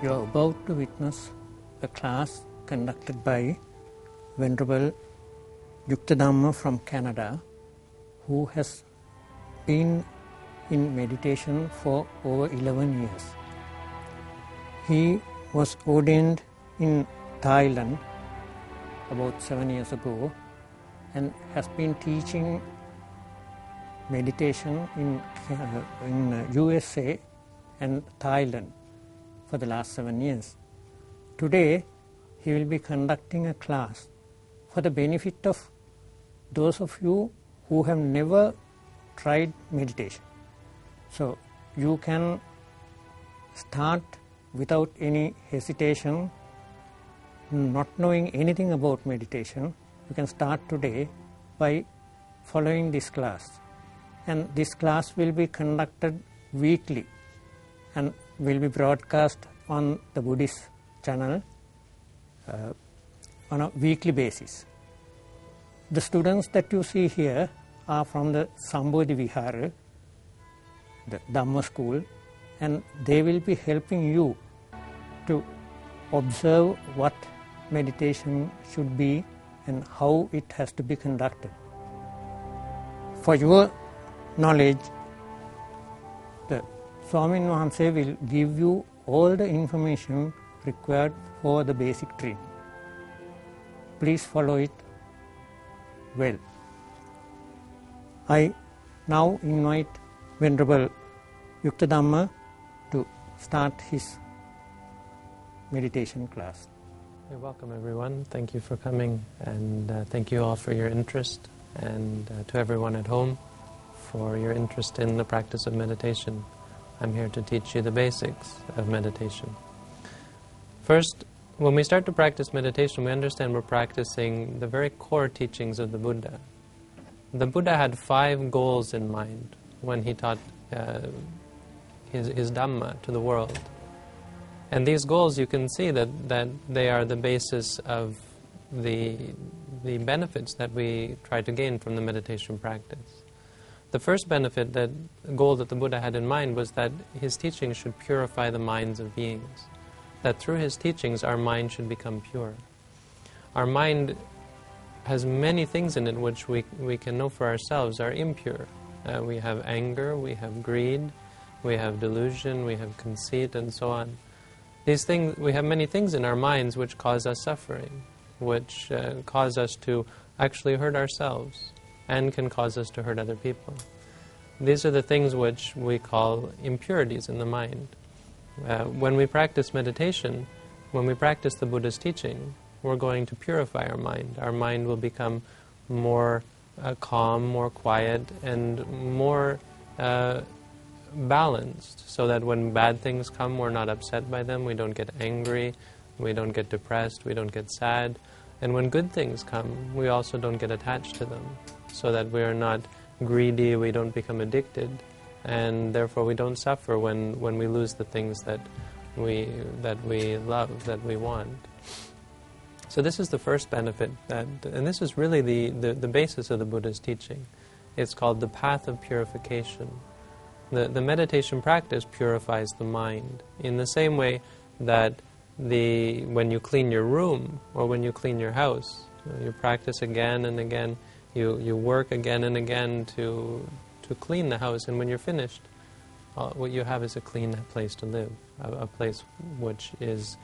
You are about to witness a class conducted by Venerable Yuttadhammo from Canada, who has been in meditation for over 11 years. He was ordained in Thailand about 7 years ago and has been teaching meditation in USA and Thailand for the last 7 years. Today, he will be conducting a class for the benefit of those of you who have never tried meditation. So, you can start without any hesitation, not knowing anything about meditation. You can start today by following this class. And this class will be conducted weekly and will be broadcast on the Buddhist channel on a weekly basis. The students that you see here are from the Sambodhi Vihara, the Dhamma school, and they will be helping you to observe what meditation should be and how it has to be conducted. For your knowledge, the Swamin Wahanse will give you all the information required for the basic training. Please follow it well. I now invite Venerable Yuttadhammo to start his meditation class. You're welcome, everyone. Thank you for coming, and thank you all for your interest, and to everyone at home for your interest in the practice of meditation. I'm here to teach you the basics of meditation. First, when we start to practice meditation, we understand we're practicing the very core teachings of the Buddha. The Buddha had 5 goals in mind when he taught his Dhamma to the world. And these goals, you can see that they are the basis of the benefits that we try to gain from the meditation practice. The first goal that the Buddha had in mind was that his teachings should purify the minds of beings. That through his teachings, our mind should become pure. Our mind has many things in it which we can know for ourselves are impure. We have anger, we have greed, we have delusion, we have conceit, and so on. These things, we have many things in our minds which cause us suffering, which cause us to actually hurt ourselves, and can cause us to hurt other people. These are the things which we call impurities in the mind. When we practice meditation, when we practice the Buddha's teaching, we're going to purify our mind. Our mind will become more calm, more quiet, and more balanced, so that when bad things come, we're not upset by them, we don't get angry, we don't get depressed, we don't get sad. And when good things come, we also don't get attached to them, so that we are not greedy, we don't become addicted, and therefore we don't suffer when we lose the things that we love, that we want. So this is the first benefit, and this is really the basis of the Buddha's teaching. It's called the path of purification. The meditation practice purifies the mind in the same way that when you clean your room or when you clean your house, you practice again and again, you work again and again to clean the house, and when you're finished, what you have is a clean place to live, a place which is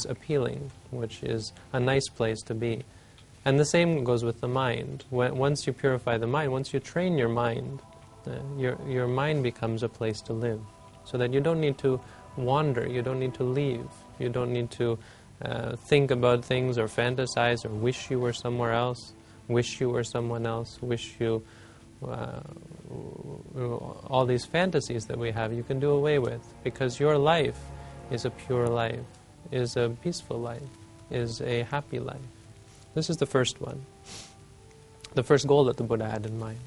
appealing, which is a nice place to be. And the same goes with the mind. Once you purify the mind, once you train your mind, your mind becomes a place to live, so that you don't need to wander, you don't need to leave, you don't need to think about things or fantasize or wish you were somewhere else, wish you were someone else, wish you all these fantasies that we have, you can do away with, because your life is a pure life, is a peaceful life, is a happy life. This is the first one, the first goal that the Buddha had in mind.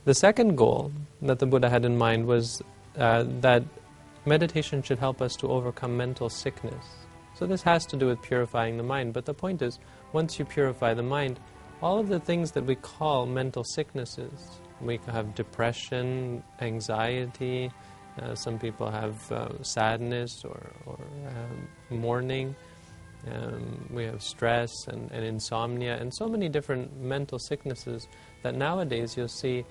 The second goal that the Buddha had in mind was that meditation should help us to overcome mental sickness. So this has to do with purifying the mind, but the point is, once you purify the mind, all of the things that we call mental sicknesses, we have depression, anxiety, Some people have sadness or mourning. We have stress and insomnia and so many different mental sicknesses that nowadays you'll see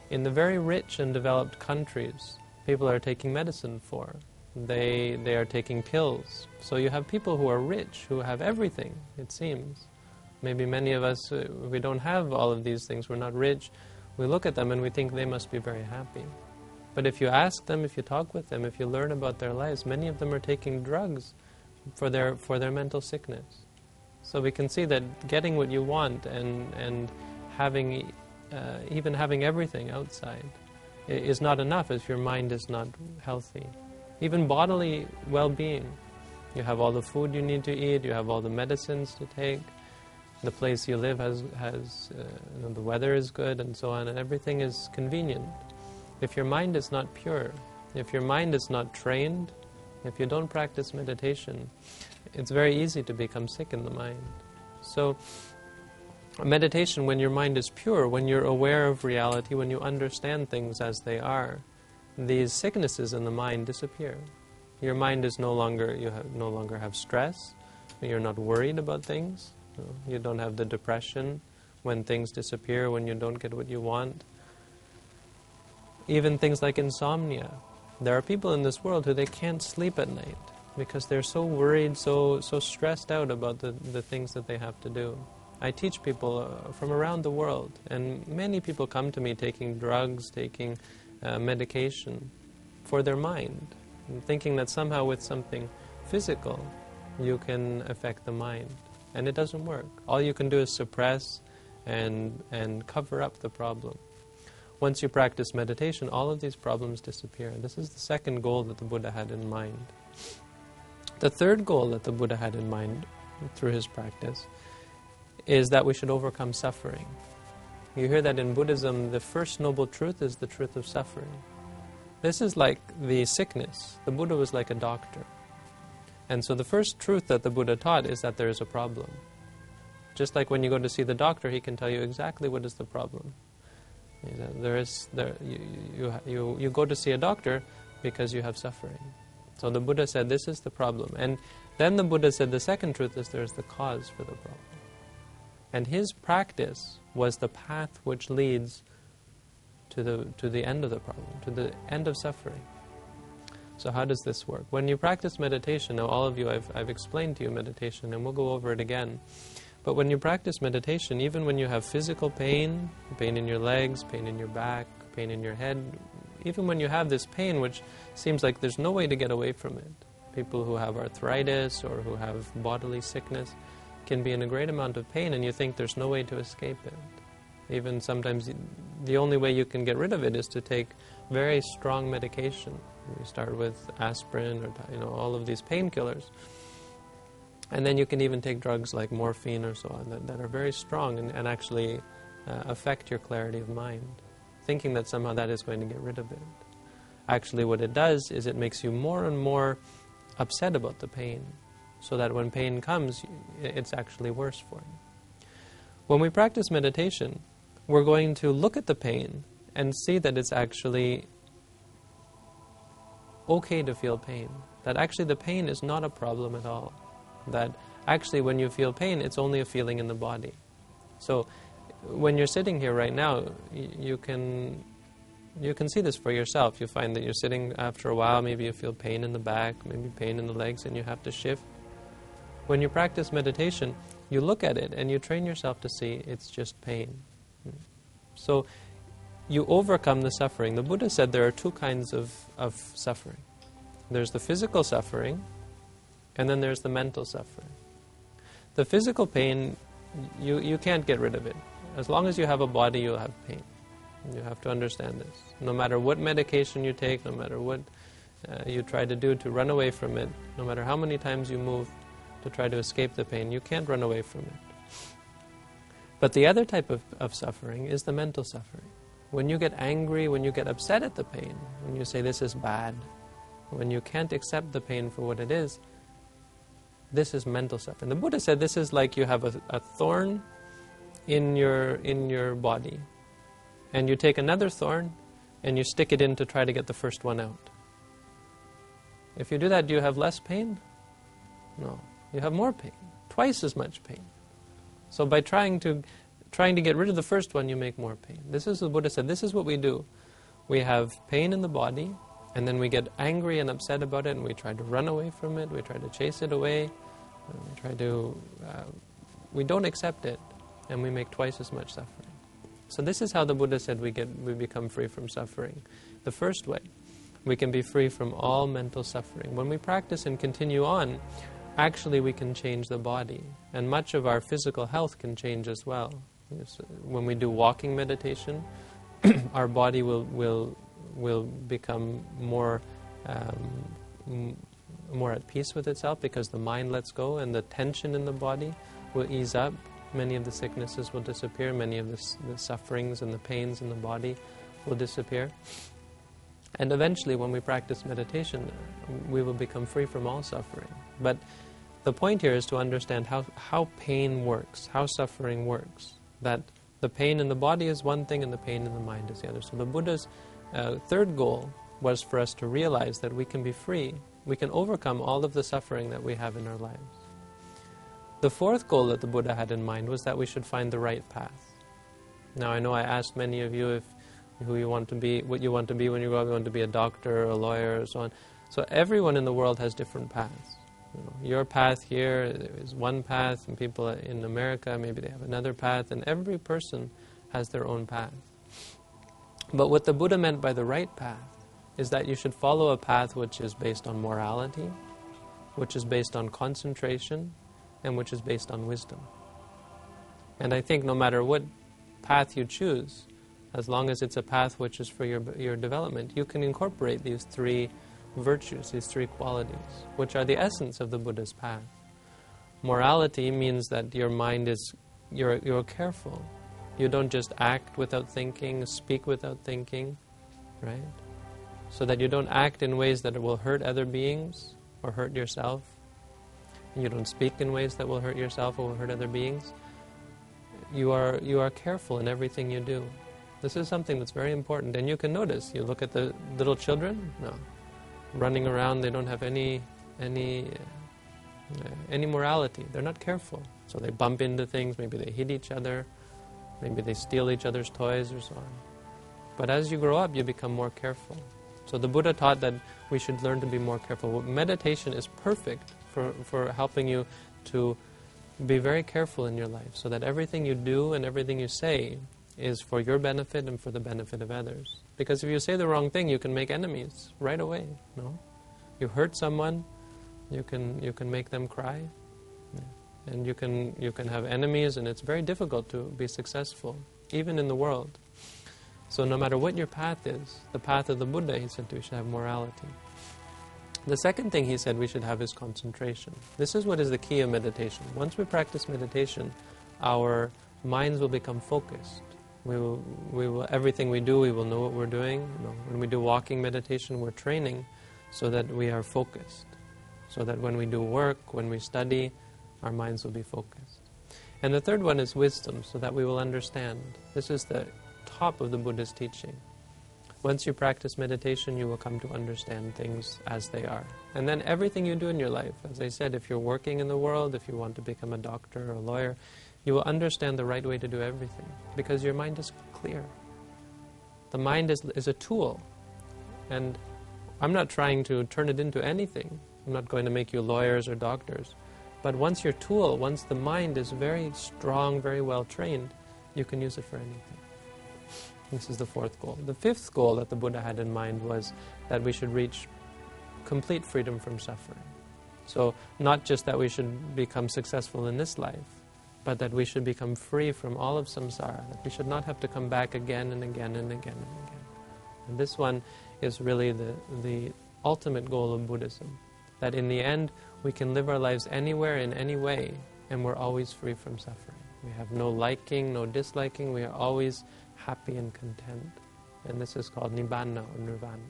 in the very rich and developed countries people are taking medicine for. They are taking pills. So you have people who are rich, who have everything, it seems. Maybe many of us, we don't have all of these things, we're not rich. We look at them and we think they must be very happy. But if you ask them, if you talk with them, if you learn about their lives, many of them are taking drugs for their mental sickness. So we can see that getting what you want and having even having everything outside is not enough if your mind is not healthy. Even bodily well-being. You have all the food you need to eat, you have all the medicines to take, the place you live has the weather is good and so on, and everything is convenient. If your mind is not pure, if your mind is not trained, if you don't practice meditation, it's very easy to become sick in the mind. So meditation, when your mind is pure, when you're aware of reality, when you understand things as they are, these sicknesses in the mind disappear. Your mind is no longer have stress. You're not worried about things. You don't have the depression when things disappear, when you don't get what you want. Even things like insomnia. There are people in this world who they can't sleep at night because they're so worried, so stressed out about the things that they have to do. I teach people from around the world, and many people come to me taking drugs, taking medication for their mind, thinking that somehow with something physical you can affect the mind. And it doesn't work. All you can do is suppress and cover up the problem. Once you practice meditation, all of these problems disappear. This is the second goal that the Buddha had in mind. The third goal that the Buddha had in mind through his practice is that we should overcome suffering. You hear that in Buddhism, the first noble truth is the truth of suffering. This is like the sickness. The Buddha was like a doctor. And so the first truth that the Buddha taught is that there is a problem. Just like when you go to see the doctor, he can tell you exactly what is the problem. You go to see a doctor because you have suffering. So the Buddha said this is the problem. And then the Buddha said the second truth is there is the cause for the problem. And his practice was the path which leads to the end of the problem, to the end of suffering. So how does this work? When you practice meditation, now all of you, I've explained to you meditation, and we'll go over it again. But when you practice meditation, even when you have physical pain, pain in your legs, pain in your back, pain in your head, even when you have this pain which seems like there's no way to get away from it, people who have arthritis or who have bodily sickness can be in a great amount of pain and you think there's no way to escape it. Even sometimes the only way you can get rid of it is to take very strong medication. You start with aspirin or all of these painkillers. And then you can even take drugs like morphine or so on that are very strong and actually affect your clarity of mind, thinking that somehow that is going to get rid of it. Actually what it does is it makes you more and more upset about the pain, so that when pain comes, it's actually worse for you. When we practice meditation, we're going to look at the pain and see that it's actually okay to feel pain, that actually the pain is not a problem at all. That actually when you feel pain, it's only a feeling in the body. So when you're sitting here right now, you can see this for yourself. You find that you're sitting after a while, maybe you feel pain in the back, maybe pain in the legs, and you have to shift. When you practice meditation, you look at it and you train yourself to see it's just pain. So you overcome the suffering. The Buddha said there are two kinds of suffering. There's the physical suffering, and then there's the mental suffering. The physical pain, you can't get rid of it. As long as you have a body, you'll have pain. You have to understand this. No matter what medication you take, no matter what you try to do to run away from it, no matter how many times you move to try to escape the pain, you can't run away from it. But the other type of suffering is the mental suffering. When you get angry, when you get upset at the pain, when you say this is bad, when you can't accept the pain for what it is, this is mental suffering. The Buddha said this is like you have a thorn in your body, and you take another thorn and you stick it in to try to get the first one out. If you do that, do you have less pain? No. You have more pain. Twice as much pain. So by trying to get rid of the first one, you make more pain. This is what the Buddha said. This is what we do. We have pain in the body, and then we get angry and upset about it, and we try to run away from it. We try to chase it away. We don't accept it, and we make twice as much suffering. So this is how the Buddha said we become free from suffering. The first way, we can be free from all mental suffering. When we practice and continue on, actually we can change the body, and much of our physical health can change as well. When we do walking meditation, our body will become more at peace with itself, because the mind lets go, and the tension in the body will ease up. Many of the sicknesses will disappear. Many of the sufferings and the pains in the body will disappear. And eventually, when we practice meditation, we will become free from all suffering. But the point here is to understand how pain works, how suffering works. That the pain in the body is one thing and the pain in the mind is the other. So the Buddha's third goal was for us to realize that we can be free. We can overcome all of the suffering that we have in our lives. The fourth goal that the Buddha had in mind was that we should find the right path. Now, I know I asked many of you what you want to be when you grow up. You want to be a doctor, or a lawyer, or so on. So everyone in the world has different paths. Your path here is one path, and people in America, maybe they have another path, and every person has their own path. But what the Buddha meant by the right path is that you should follow a path which is based on morality, which is based on concentration, and which is based on wisdom. And I think no matter what path you choose, as long as it's a path which is for your development, you can incorporate these three virtues, these three qualities, which are the essence of the Buddha's path. Morality means that your mind is, you're careful. You don't just act without thinking, speak without thinking, right? So that you don't act in ways that will hurt other beings or hurt yourself. You don't speak in ways that will hurt yourself or will hurt other beings. You are careful in everything you do. This is something that's very important. And you can notice, you look at the little children, running around, they don't have any morality. They're not careful. So they bump into things, maybe they hit each other, maybe they steal each other's toys or so on. But as you grow up, you become more careful. So the Buddha taught that we should learn to be more careful. Meditation is perfect for helping you to be very careful in your life, so that everything you do and everything you say is for your benefit and for the benefit of others. Because if you say the wrong thing, you can make enemies right away. No, you hurt someone, you can make them cry, and you can have enemies, and it's very difficult to be successful, even in the world. So no matter what your path is, the path of the Buddha, he said, we should have morality. The second thing he said we should have is concentration. This is what is the key of meditation. Once we practice meditation, our minds will become focused. We will everything we do, we will know what we're doing. When we do walking meditation, we're training so that we are focused. So that when we do work, when we study, our minds will be focused. And the third one is wisdom, so that we will understand. This is the top of the Buddha's teaching. Once you practice meditation, you will come to understand things as they are. And then everything you do in your life, as I said, if you're working in the world, if you want to become a doctor or a lawyer, you will understand the right way to do everything, because your mind is clear. The mind is a tool, and I'm not trying to turn it into anything. I'm not going to make you lawyers or doctors. But once your tool, once the mind is very strong, very well trained, you can use it for anything. This is the fourth goal. The fifth goal that the Buddha had in mind was that we should reach complete freedom from suffering. So not just that we should become successful in this life, but that we should become free from all of samsara, that we should not have to come back again and again and again and again. And this one is really the ultimate goal of Buddhism, that in the end we can live our lives anywhere in any way, and we're always free from suffering. We have no liking, no disliking, we are always happy and content. And this is called Nibbana or Nirvana.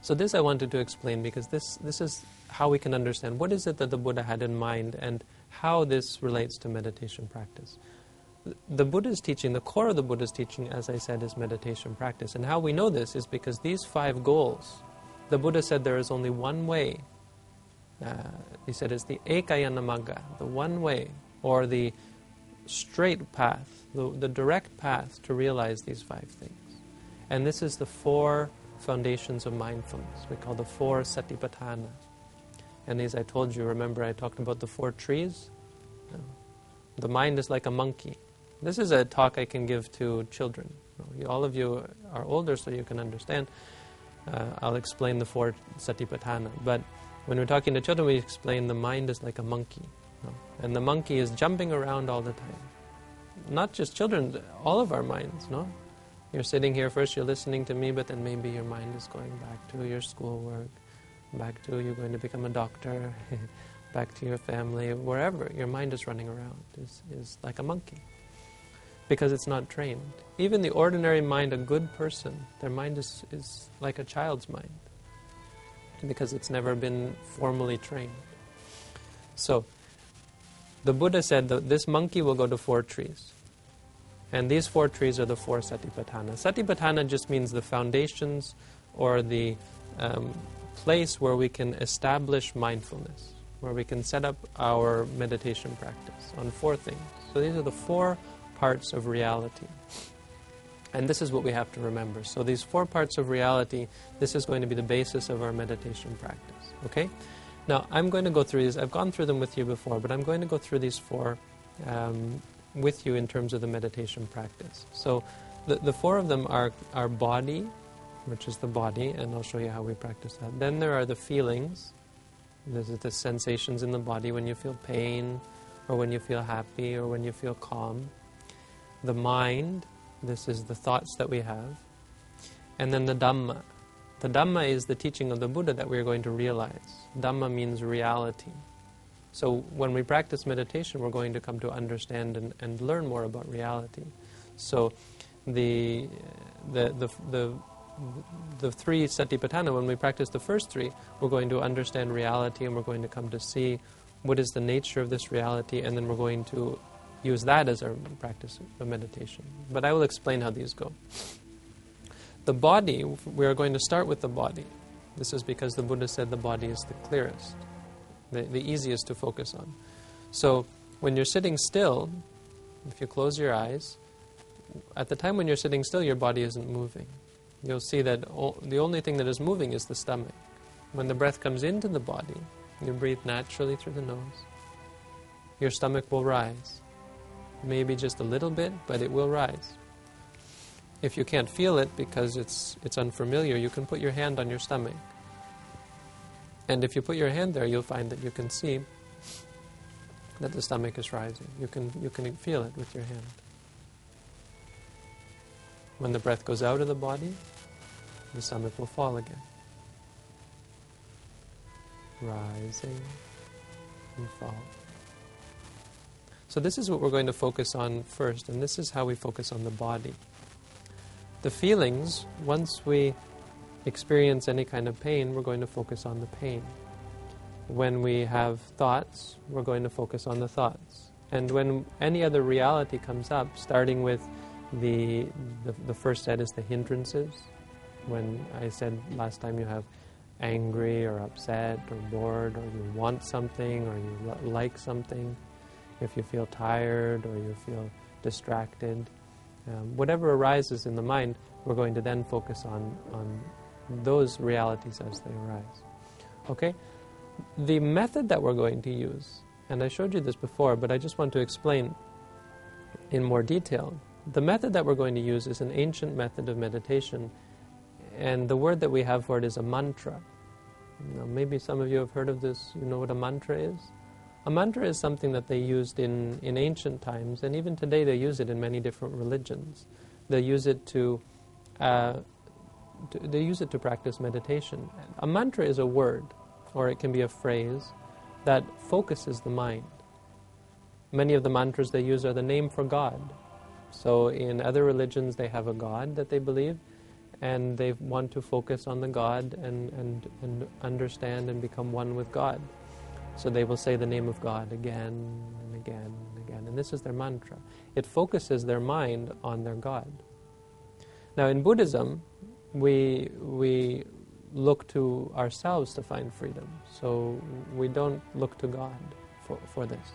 So this I wanted to explain, because this is how we can understand what is it that the Buddha had in mind and how this relates to meditation practice. The Buddha's teaching, the core of the Buddha's teaching, as I said, is meditation practice. And how we know this is because these 5 goals The Buddha said there is only one way. He said it's the yakayana magga, the one way, or the straight path, the direct path to realize these 5 things. And this is the 4 foundations of mindfulness. We call the 4 satipatthana. And as I told you, remember I talked about the 4 trees? The mind is like a monkey. This is a talk I can give to children. All of you are older, so you can understand. I'll explain the 4 satipatthana. But when we're talking to children, we explain the mind is like a monkey. And the monkey is jumping around all the time. Not just children, all of our minds, no? You're sitting here, first you're listening to me, but then maybe your mind is going back to your schoolwork, back to you're going to become a doctor, back to your family, wherever your mind is running around is like a monkey. Because it's not trained. Even the ordinary mind, a good person, their mind is like a child's mind. Because it's never been formally trained. So, the Buddha said that this monkey will go to 4 trees. And these 4 trees are the 4 satipatthana. Satipatthana just means the foundations or the place where we can establish mindfulness, where we can set up our meditation practice on 4 things. So these are the 4 parts of reality. And this is what we have to remember. So these 4 parts of reality, this is going to be the basis of our meditation practice. Okay? Now, I'm going to go through these. I've gone through them with you before, but I'm going to go through these 4 with you in terms of the meditation practice. So the 4 of them are our body, which is the body, and I'll show you how we practice that. Then there are the feelings. These are the sensations in the body when you feel pain, or when you feel happy, or when you feel calm. The mind, this is the thoughts that we have. And then the Dhamma. The Dhamma is the teaching of the Buddha that we're going to realize. Dhamma means reality. So when we practice meditation, we're going to come to understand and learn more about reality. So the 3 satipatthana, when we practice the first 3, we're going to understand reality, and we're going to come to see what is the nature of this reality, and then we're going to use that as our practice of meditation. But I will explain how these go. The body, we are going to start with the body. This is because the Buddha said the body is the clearest, the easiest to focus on. So when you're sitting still, if you close your eyes, at the time when you're sitting still, your body isn't moving. You'll see that the only thing that is moving is the stomach. When the breath comes into the body, you breathe naturally through the nose. Your stomach will rise. Maybe just a little bit, but it will rise. If you can't feel it because it's unfamiliar, you can put your hand on your stomach. And if you put your hand there, you'll find that you can see that the stomach is rising. You can feel it with your hand. When the breath goes out of the body, the stomach will fall again. Rising and fall. So this is what we're going to focus on first, and this is how we focus on the body. The feelings, once we experience any kind of pain, we're going to focus on the pain. When we have thoughts, we're going to focus on the thoughts. And when any other reality comes up, starting with the first set is the hindrances. When I said last time you have angry or upset or bored, or you want something, or you like something, if you feel tired or you feel distracted, whatever arises in the mind, we're going to then focus on those realities as they arise. Okay? The method that we're going to use, and I showed you this before, but I just want to explain in more detail. The method that we're going to use is an ancient method of meditation, and the word that we have for it is a mantra. Now, maybe some of you have heard of this. You know what a mantra is? A mantra is something that they used in ancient times, and even today they use it in many different religions. They use it to practice meditation. A mantra is a word, or it can be a phrase, that focuses the mind. Many of the mantras they use are the name for God. So in other religions they have a God that they believe, and they want to focus on the God and understand and become one with God. So they will say the name of God again and again and again. And this is their mantra. It focuses their mind on their God. Now in Buddhism, we look to ourselves to find freedom. So we don't look to God for this.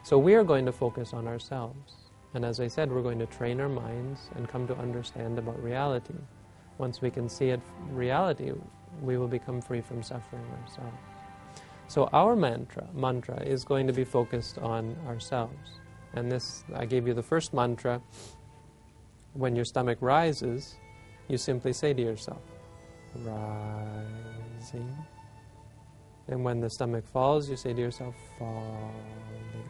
So we are going to focus on ourselves. And as I said, we're going to train our minds and come to understand about reality. Once we can see it reality, we will become free from suffering ourselves. So our mantra is going to be focused on ourselves. And this, I gave you the first mantra. When your stomach rises, you simply say to yourself, rising. And when the stomach falls, you say to yourself, falling.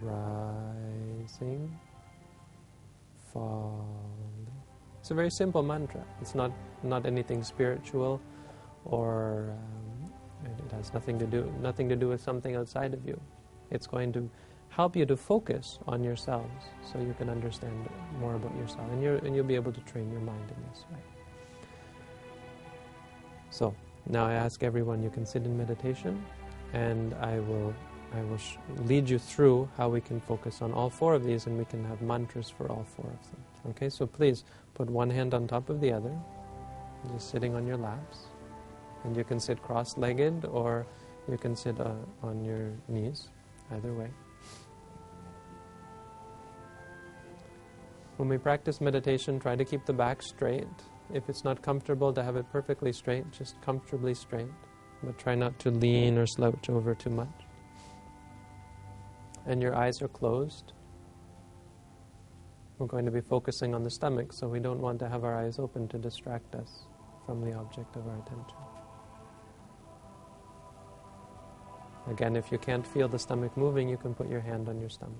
Rising, falling. It's a very simple mantra. It's not anything spiritual, or it has nothing to do with something outside of you. It's going to help you to focus on yourselves, so you can understand more about yourself, and you'll be able to train your mind in this way. So now I ask everyone, you can sit in meditation, and I will lead you through how we can focus on all four of these, and we can have mantras for all four of them. Okay, so please put one hand on top of the other, just sitting on your laps. And you can sit cross-legged, or you can sit on your knees, either way. When we practice meditation, try to keep the back straight. If it's not comfortable to have it perfectly straight, just comfortably straight. But try not to lean or slouch over too much. And your eyes are closed. We're going to be focusing on the stomach, so we don't want to have our eyes open to distract us from the object of our attention. Again, if you can't feel the stomach moving, you can put your hand on your stomach.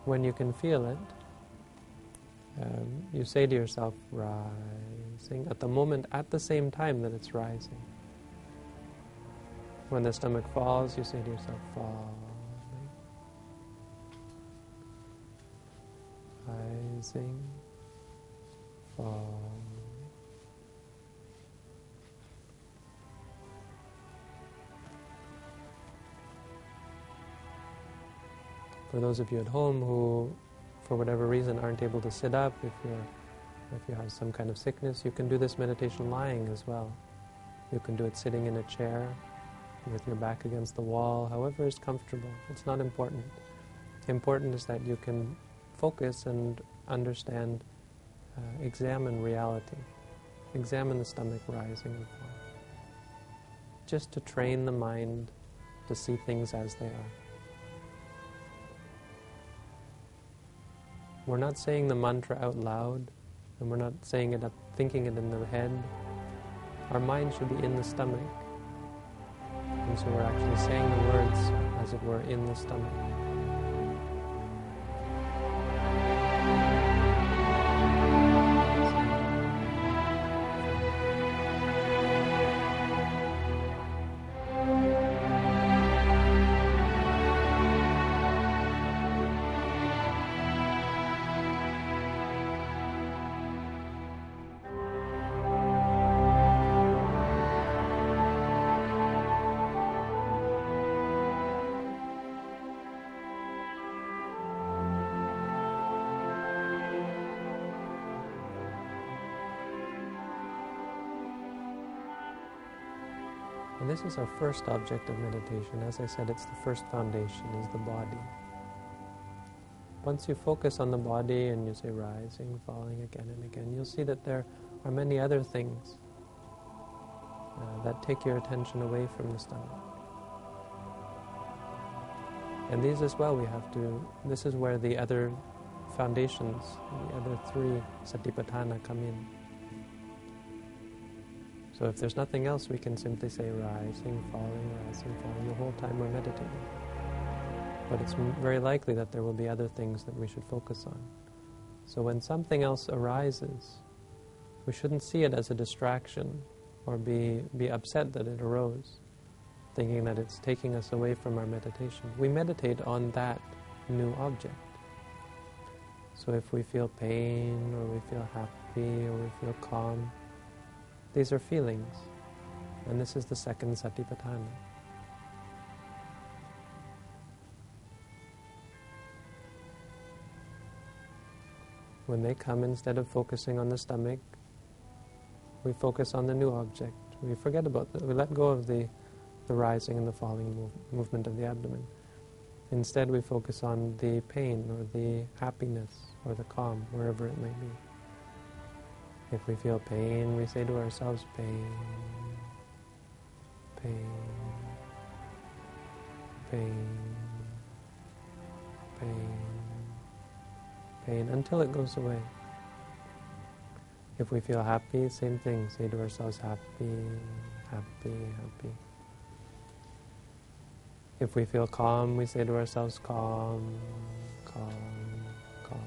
When you can feel it, you say to yourself, rising, at the moment, at the same time that it's rising. When the stomach falls, you say to yourself, falling. Rising, falling. For those of you at home who, for whatever reason, aren't able to sit up, if you have some kind of sickness, you can do this meditation lying as well. You can do it sitting in a chair, with your back against the wall, however is comfortable. It's not important. Important is that you can focus and understand, examine reality. Examine the stomach rising and falling. Just to train the mind to see things as they are. We're not saying the mantra out loud, and we're not saying it, thinking it in the head. Our mind should be in the stomach. And so we're actually saying the words, as it were, in the stomach. And this is our first object of meditation. As I said, it's the first foundation, is the body. Once you focus on the body and you say rising, falling again and again, you'll see that there are many other things that take your attention away from the stomach. And these as well this is where the other foundations, the other three satipatthana come in. So if there's nothing else, we can simply say rising, falling, the whole time we're meditating. But it's very likely that there will be other things that we should focus on. So when something else arises, we shouldn't see it as a distraction or be upset that it arose, thinking that it's taking us away from our meditation. We meditate on that new object. So if we feel pain, or we feel happy, or we feel calm, these are feelings, and this is the second satipatthana. When they come, instead of focusing on the stomach, we focus on the new object. We forget about we let go of the rising and the falling movement of the abdomen. Instead, we focus on the pain or the happiness or the calm, wherever it may be. If we feel pain, we say to ourselves, pain, pain, pain, pain, pain, until it goes away. If we feel happy, same thing, say to ourselves, happy, happy, happy. If we feel calm, we say to ourselves, calm, calm, calm.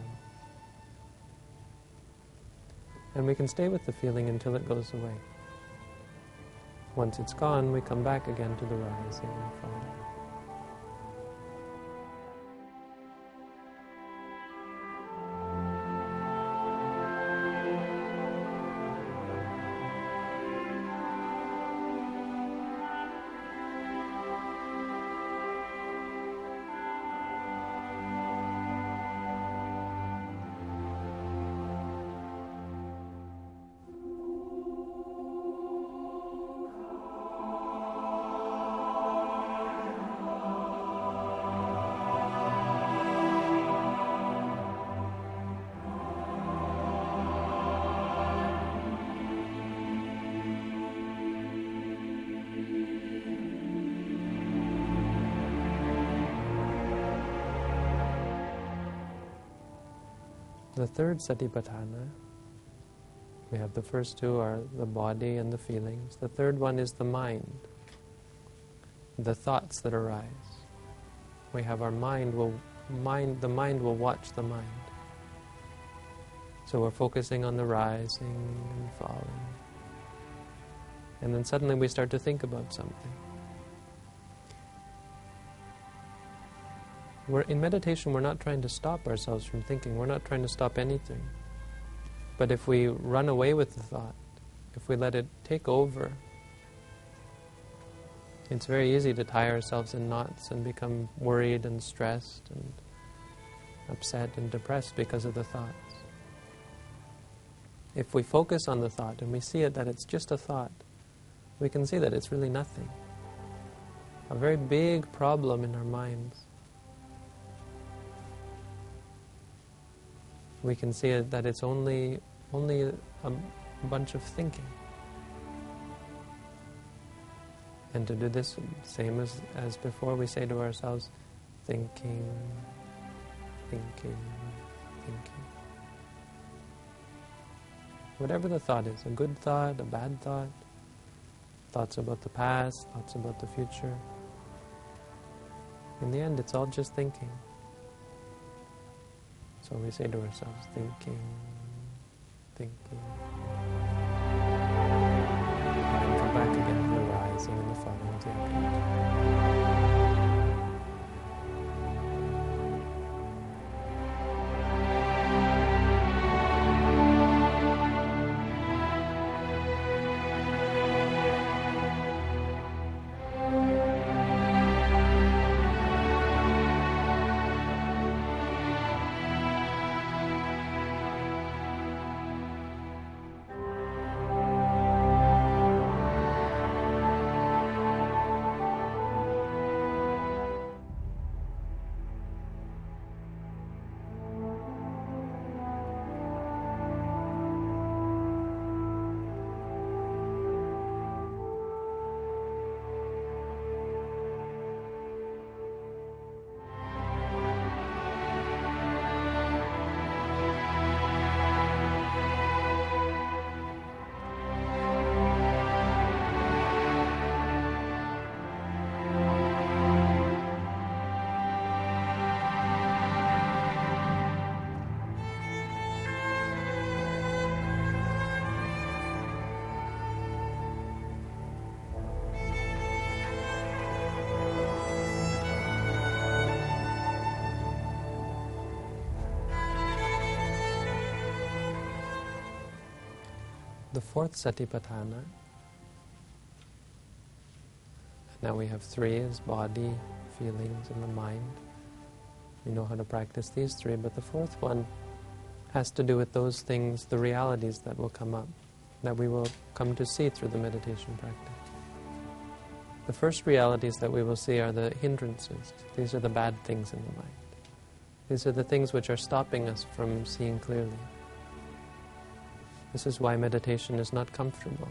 And we can stay with the feeling until it goes away. Once it's gone, we come back again to the rising and falling. The third satipatthana, we have the first two are the body and the feelings. The third one is the mind, the thoughts that arise. We have our the mind will watch the mind. So we're focusing on the rising and falling. And then suddenly we start to think about something. In meditation, we're not trying to stop ourselves from thinking. We're not trying to stop anything. But if we run away with the thought, if we let it take over, it's very easy to tie ourselves in knots and become worried and stressed and upset and depressed because of the thoughts. If we focus on the thought and we see it that it's just a thought, we can see that it's really nothing. A very big problem in our minds. We can see it that it's only a bunch of thinking. And to do this, same as before, we say to ourselves, thinking, thinking, thinking. Whatever the thought is, a good thought, a bad thought, thoughts about the past, thoughts about the future. In the end, it's all just thinking. So we say to ourselves, thinking, thinking. And then come back again to the rising and the falling of the abdomen. The fourth satipatthana, now we have three, is body, feelings, and the mind. We know how to practice these three, but the fourth one has to do with those things, the realities that will come up. that we will come to see through the meditation practice. The first realities that we will see are the hindrances. These are the bad things in the mind. These are the things which are stopping us from seeing clearly. This is why meditation is not comfortable.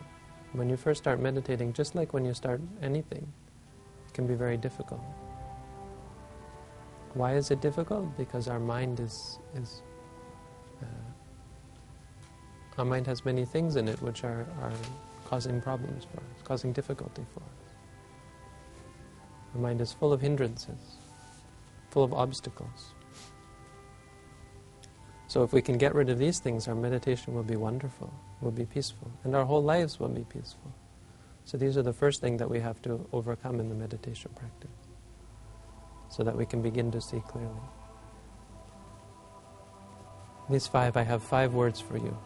When you first start meditating, just like when you start anything, it can be very difficult. Why is it difficult? Because our mind our mind has many things in it which are causing problems for us, causing difficulty for us. Our mind is full of hindrances, full of obstacles. So if we can get rid of these things, our meditation will be wonderful, will be peaceful, and our whole lives will be peaceful. So these are the first thing that we have to overcome in the meditation practice, so that we can begin to see clearly. These five, I have 5 words for you,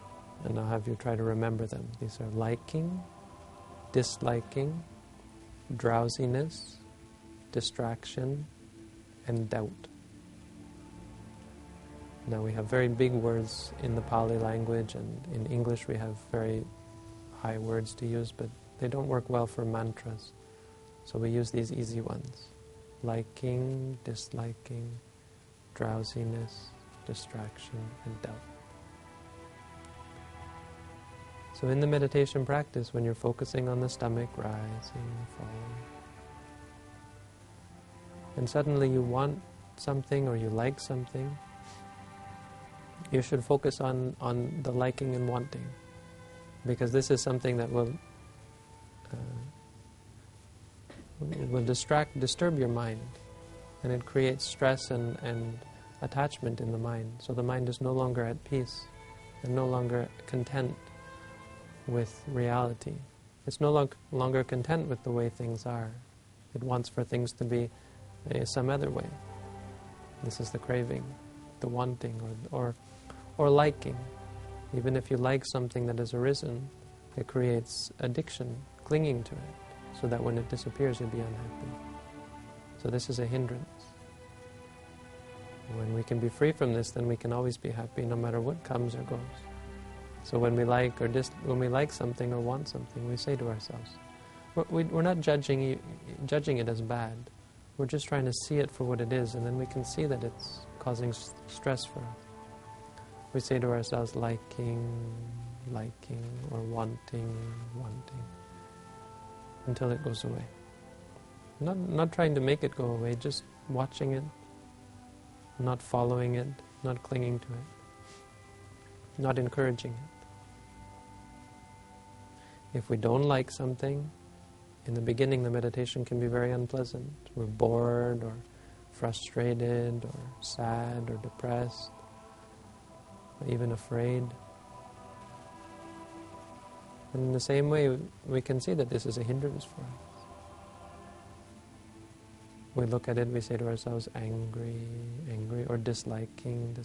and I'll have you try to remember them. These are liking, disliking, drowsiness, distraction, and doubt. Now we have very big words in the Pali language, and in English we have very high words to use, but they don't work well for mantras. So we use these easy ones. Liking, disliking, drowsiness, distraction, and doubt. So in the meditation practice, when you're focusing on the stomach rising, falling, and suddenly you want something or you like something, you should focus on the liking and wanting, because this is something that will disturb your mind, and it creates stress and attachment in the mind. So the mind is no longer at peace and no longer content with reality. It's no longer content with the way things are. It wants for things to be some other way. This is the craving, the wanting, or liking. Even if you like something that has arisen, it creates addiction, clinging to it, so that when it disappears, you'll be unhappy. So this is a hindrance. When we can be free from this, then we can always be happy, no matter what comes or goes. So when we like something or want something, we say to ourselves, we're not judging it as bad. We're just trying to see it for what it is, and then we can see that it's causing stress for us. We say to ourselves, liking, or wanting, until it goes away. Not trying to make it go away, just watching it, not following it, not clinging to it, not encouraging it. If we don't like something, in the beginning the meditation can be very unpleasant. We're bored or frustrated or sad or depressed, or even afraid. And in the same way, we can see that this is a hindrance for us. We look at it, we say to ourselves, angry, or disliking,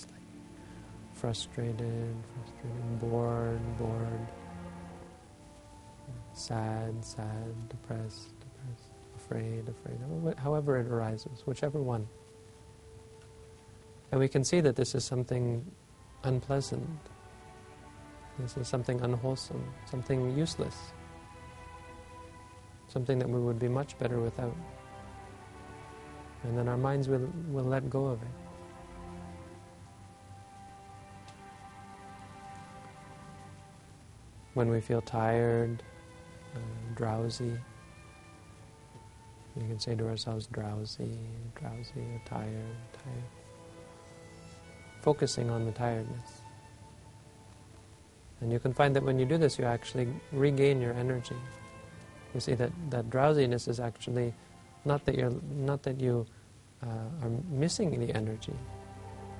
frustrated, bored, sad, depressed, afraid, however it arises, whichever one. And we can see that this is something unpleasant. This is something unwholesome, something useless, something that we would be much better without. And then our minds will let go of it. When we feel tired, drowsy, you can say to ourselves, drowsy, or tired. Focusing on the tiredness. And you can find that when you do this, you actually regain your energy. You see that drowsiness is actually not that you are missing the energy,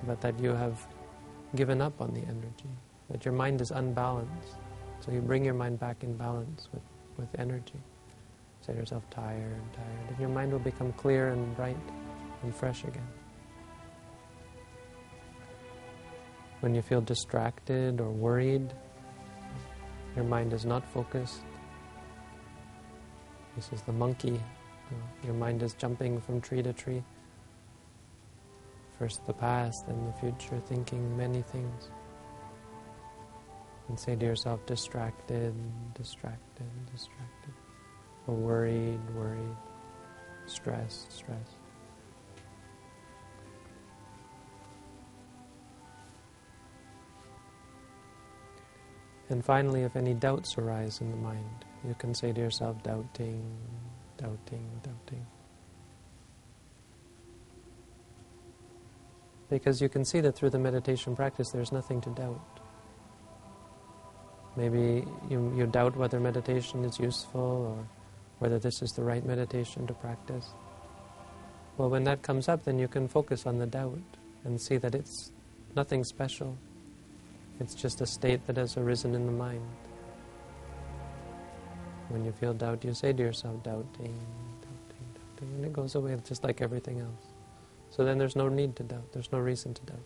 but that you have given up on the energy, that your mind is unbalanced. So you bring your mind back in balance with energy. Say to yourself, tired, and your mind will become clear and bright and fresh again. When you feel distracted or worried, your mind is not focused. This is the monkey. Your mind is jumping from tree to tree. First the past, then the future, thinking many things. And say to yourself, distracted, distracted, distracted. Or worried, worried. Stressed, stressed. And finally, if any doubts arise in the mind, you can say to yourself, doubting, doubting, doubting. Because you can see that through the meditation practice there's nothing to doubt. Maybe you doubt whether meditation is useful or whether this is the right meditation to practice. Well, when that comes up, then you can focus on the doubt and see that it's nothing special. It's just a state that has arisen in the mind. When you feel doubt, you say to yourself, doubting, doubting, doubting, and it goes away just like everything else. So then there's no need to doubt, there's no reason to doubt.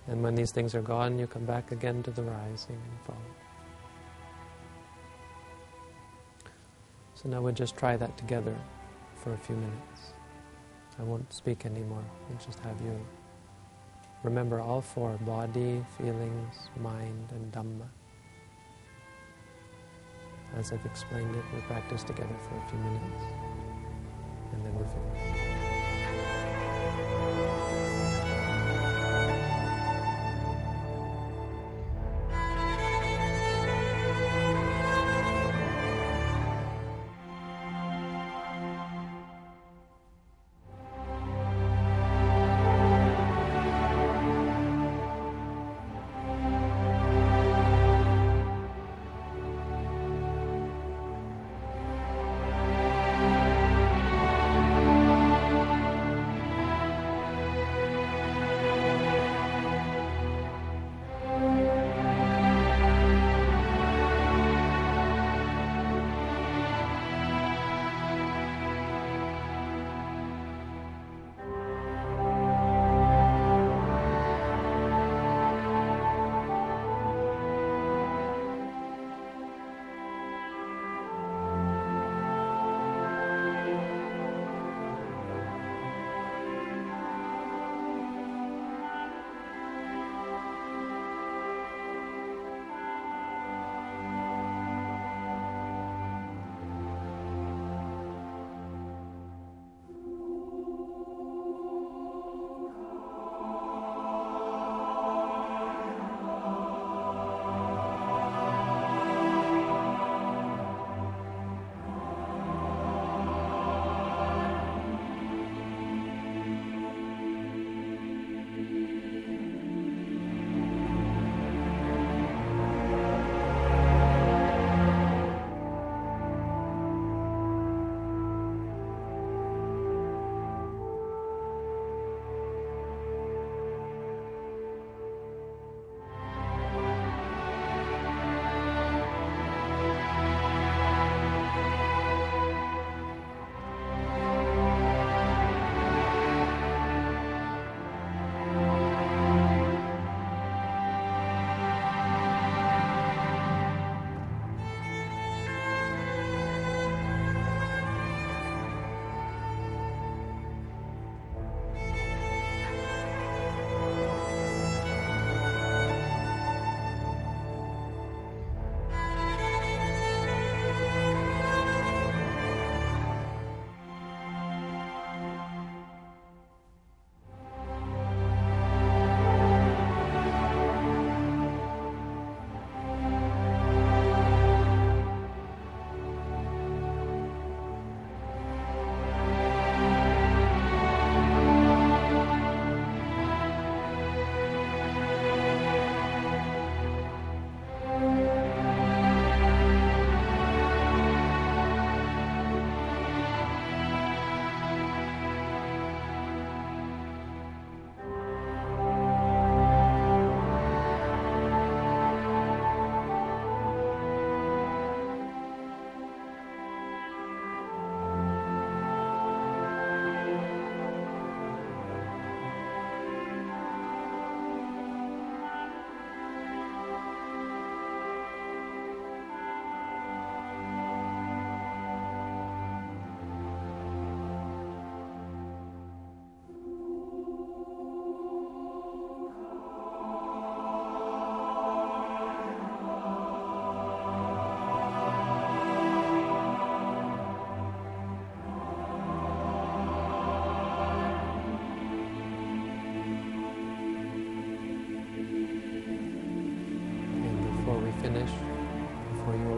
And when these things are gone, you come back again to the rising and falling. So now we'll just try that together for a few minutes. I won't speak anymore, I'll just have you remember all four: body, feelings, mind, and Dhamma. As I've explained it, we'll practice together for a few minutes, and then we'll finish.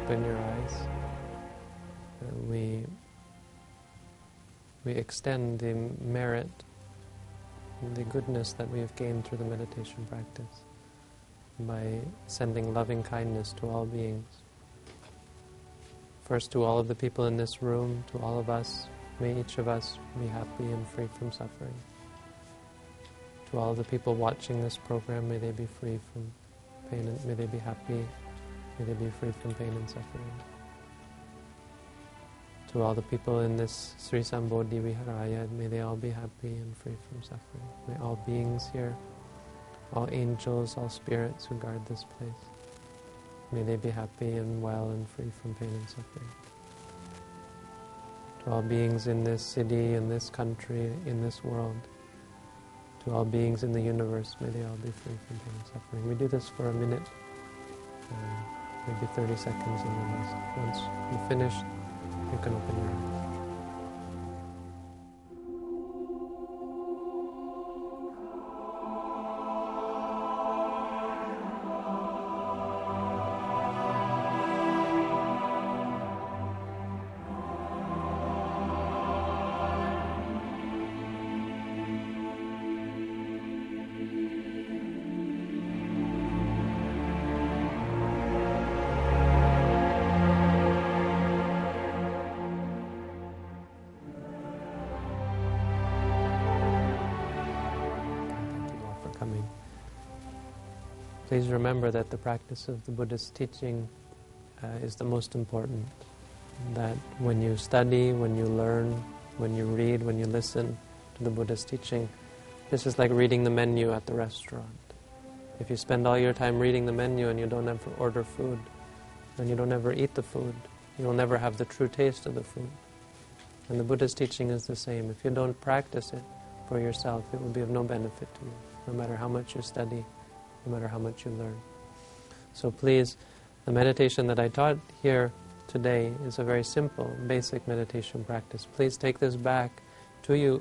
open your eyes. We extend the merit, the goodness that we have gained through the meditation practice by sending loving kindness to all beings. First to all of the people in this room, to all of us, may each of us be happy and free from suffering. To all of the people watching this program, may they be free from pain, and may they be happy, may they be free from pain and suffering. To all the people in this Sri Sambodhi Viharaya, may they all be happy and free from suffering. May all beings here, all angels, all spirits who guard this place, may they be happy and well and free from pain and suffering. To all beings in this city, in this country, in this world, to all beings in the universe, may they all be free from pain and suffering. We do this for a minute, maybe 30 seconds, and then once you finish, you can open your eyes. Please remember that the practice of the Buddhist teaching is the most important. That when you study, when you learn, when you read, when you listen to the Buddhist teaching, this is like reading the menu at the restaurant. If you spend all your time reading the menu and you don't ever order food, then you don't ever eat the food. You'll never have the true taste of the food. And the Buddhist teaching is the same. If you don't practice it for yourself, it will be of no benefit to you, no matter how much you study, no matter how much you learn. So please, the meditation that I taught here today is a very simple, basic meditation practice. Please take this back to you,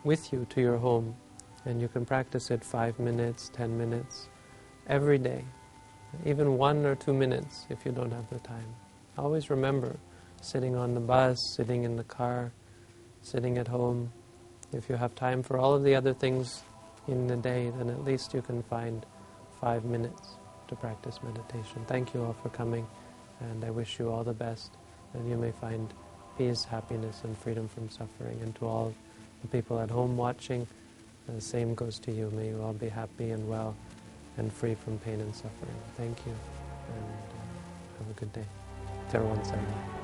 with you to your home, and you can practice it 5 minutes, 10 minutes, every day, even 1 or 2 minutes if you don't have the time. Always remember, sitting on the bus, sitting in the car, sitting at home, if you have time for all of the other things in the day, then at least you can find 5 minutes to practice meditation. Thank you all for coming, and I wish you all the best, and you may find peace, happiness, and freedom from suffering. And to all the people at home watching, the same goes to you. May you all be happy and well and free from pain and suffering. Thank you, and have a good day. Terwan Sarna.